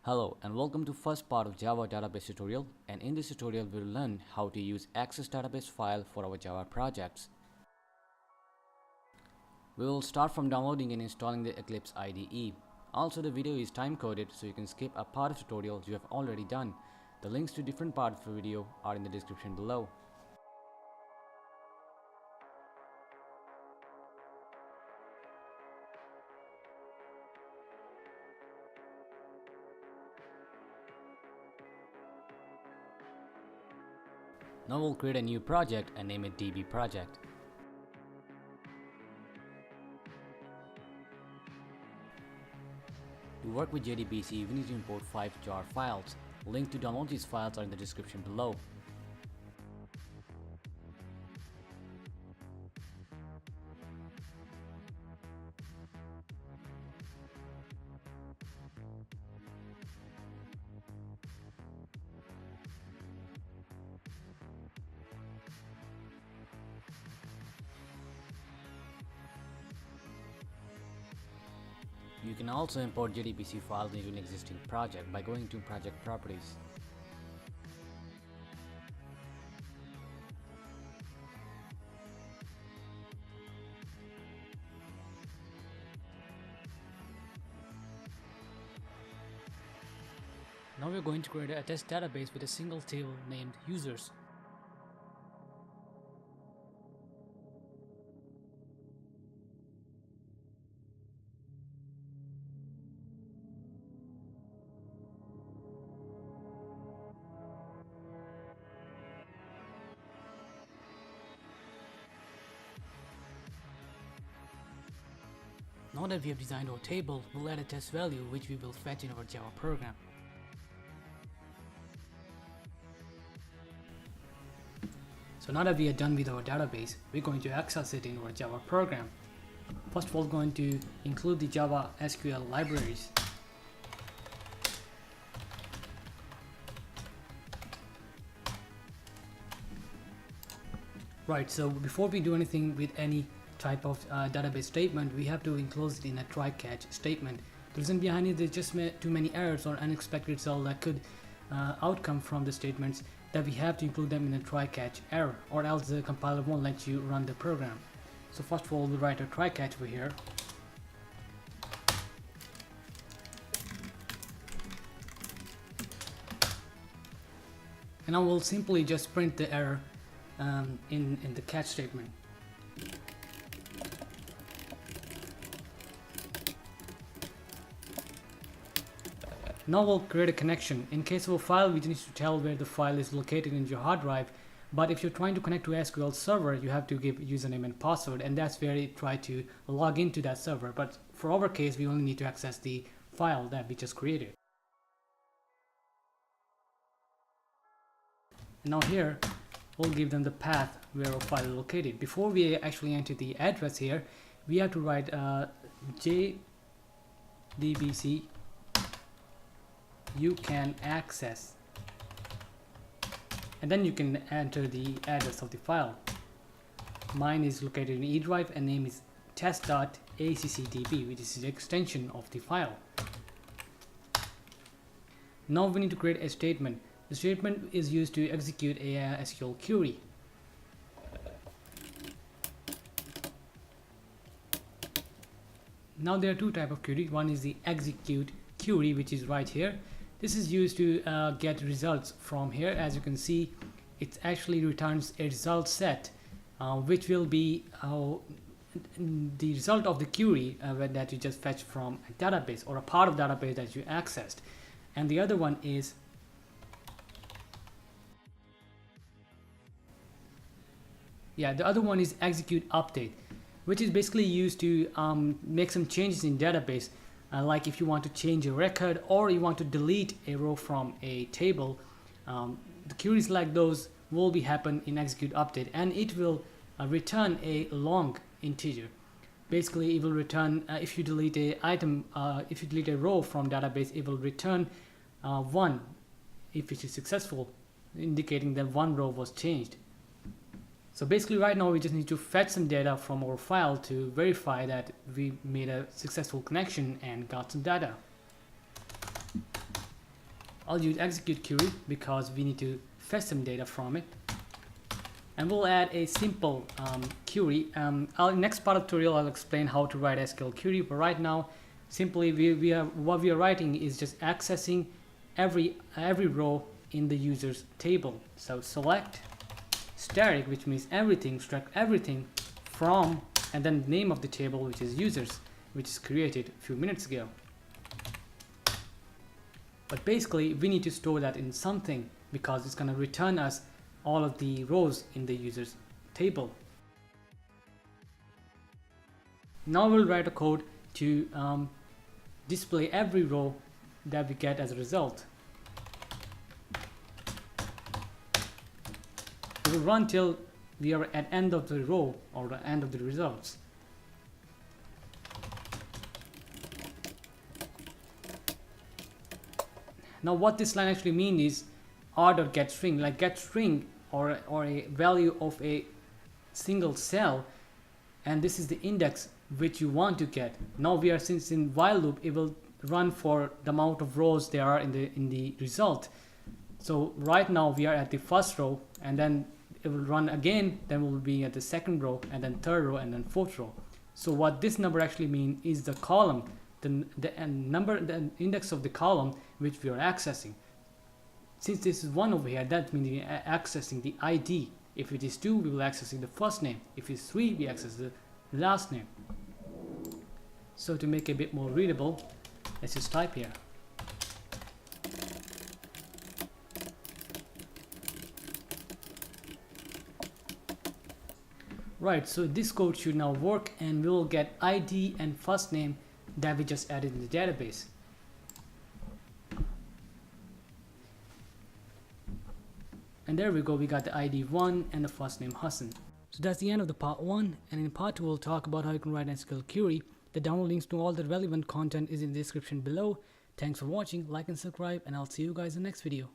Hello and welcome to first part of Java database tutorial, and in this tutorial we will learn how to use access database file for our Java projects. We will start from downloading and installing the Eclipse IDE. Also the video is time coded, so you can skip a part of tutorials you have already done. The links to different parts of the video are in the description below. Now we'll create a new project and name it DB project. To work with JDBC, we need to import 5 jar files. Link to download these files are in the description below. You can also import JDBC files into an existing project by going to Project Properties. Now we're going to create a test database with a single table named users. Now that we have designed our table, we'll add a test value which we will fetch in our Java program. So now that we are done with our database, we're going to access it in our Java program. First of all, we're going to include the Java SQL libraries. Right, so before we do anything with any type of database statement, we have to enclose it in a try-catch statement. The reason behind it is just too many errors or unexpected results that could outcome from the statements, that we have to include them in a try-catch error, or else the compiler won't let you run the program. So first of all, we'll write a try-catch over here. And now we'll simply just print the error in the catch statement. Now we'll create a connection. In case of a file, we need to tell where the file is located in your hard drive. But if you're trying to connect to SQL server, you have to give username and password, and that's where it try to log into that server. But for our case, we only need to access the file that we just created. And now here, we'll give them the path where our file is located. Before we actually enter the address here, we have to write JDBC you can access, and then you can enter the address of the file. Mine is located in E drive and name is test.accdb, which is the extension of the file. Now we need to create a statement. The statement is used to execute a SQL query. Now there are two types of query. One is the execute query, which is right here. This is used to get results from here. As you can see, it actually returns a result set, which will be the result of the query that you just fetched from a database or a part of database that you accessed. And the other one is execute update, which is basically used to make some changes in database. Like if you want to change a record or you want to delete a row from a table, the queries like those will be happen in execute update, and it will return a long integer. Basically, it will return if you delete a item, if you delete a row from database, it will return 1 if it is successful, indicating that one row was changed. So basically right now we just need to fetch some data from our file to verify that we made a successful connection and got some data. I'll use execute query because we need to fetch some data from it. And we'll add a simple query. Next part of the tutorial I'll explain how to write SQL query, but right now simply what we are writing is just accessing every row in the user's table. So select static, which means everything, extract everything from, and then the name of the table, which is users, which is created a few minutes ago. But basically we need to store that in something because it's going to return us all of the rows in the users table. Now we'll write a code to display every row that we get as a result. It will run till we are at end of the row or the end of the results. Now what this line actually means is r.getString, like getString or a value of a single cell, and this is the index which you want to get. Now we are, since in while loop it will run for the amount of rows there are in the result. So right now we are at the first row, and then it will run again, then we'll be at the second row, and then third row, and then fourth row. So what this number actually means is the column, the index of the column which we are accessing. Since this is 1 over here, that means we are accessing the ID. If it is 2, we will accessing the first name. If it's 3, we access the last name. So to make it a bit more readable, let's just type here. Right, so this code should now work, and we will get ID and first name that we just added in the database. And there we go, we got the ID 1 and the first name Hassan. So that's the end of the part 1, and in part 2 we'll talk about how you can write an SQL query. The download links to all the relevant content is in the description below. Thanks for watching, like and subscribe, and I'll see you guys in the next video.